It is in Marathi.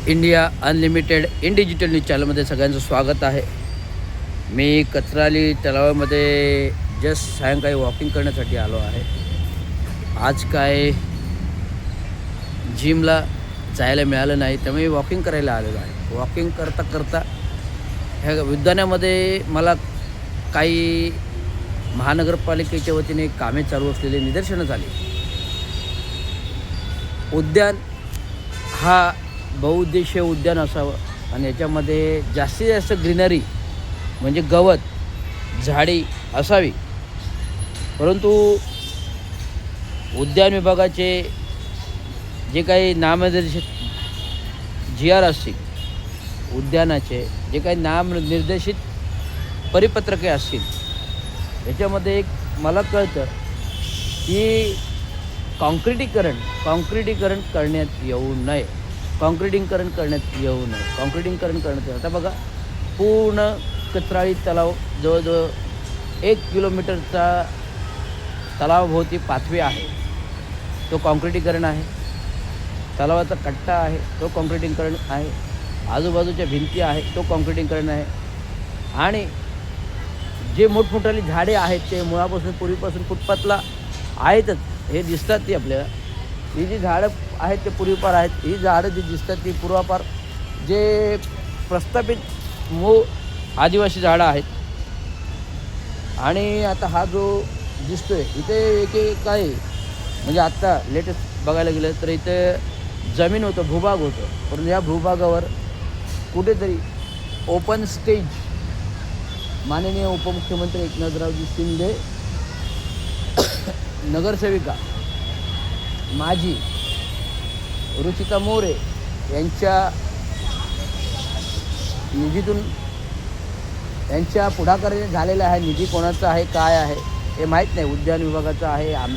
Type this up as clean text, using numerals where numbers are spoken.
India unlimited in digital news चॅनलमध्ये सगळ्यांचं स्वागत आहे. मी कचराली तलावामध्ये जस्ट सायंकाळी वॉकिंग करण्यासाठी आलो आहे. आज काय जिमला जायला मिळालं नाही, त्यामुळे वॉकिंग करायला आलेलो आहे. वॉकिंग करता करता ह्या उद्यानामध्ये मला काही महानगरपालिकेच्या वतीने कामे चालू असलेले निदर्शनं झाली. उद्यान हा बहुउद्देशीय उद्यान असावं आणि याच्यामध्ये जास्तीत जास्त ग्रीनरी म्हणजे गवत झाडी असावी. परंतु उद्यान विभागाचे जे काही नामनिर्देशित GR असतील, उद्यानाचे जे काही नामनिर्देशित परिपत्रके असतील, याच्यामध्ये एक मला कळतं की कॉन्क्रिटीकरण करण्यात येऊ नये. कॉन्क्रिटीकरण करण्यात आता बघा, पूर्ण कचराळी तलाव जवळजवळ 1 किलोमीटरचा तलावाभोवती पाथवे आहे, तो कॉन्क्रिटीकरण आहे. तलावाचा कट्टा आहे, तो कॉन्क्रिटीकरण आहे. आजूबाजूच्या भिंती आहे, तो कॉन्क्रिटीकरण आहे. आणि जे मोठमोठाली झाडे आहेत ते मुळापासून पूर्वीपासून फुटपाथला आहेतच, हे दिसतात. ती आपल्याला ही जी झाडं आहेत ते पूर्वीपार आहेत. ही झाडं जी दिसतात ती पूर्वापार जे प्रस्थापित मूळ आदिवासी झाडं आहेत. आणि आता हा जो दिसतोय इथे एक काय म्हणजे आत्ता लेटेस्ट बघायला गेलं तर इथे जमीन होतं, भूभाग होतं. परंतु या भूभागावर कुठेतरी ओपन स्टेज माननीय उपमुख्यमंत्री एकनाथरावजी शिंदे, नगरसेविका माजी रुचिता मोरे यांच्या निधीतून, यांच्या पुढाकाराने झालेला आहे. निधी कोणाचा आहे काय आहे हे माहीत नाही. उद्यान विभागाचा आहे, आमदार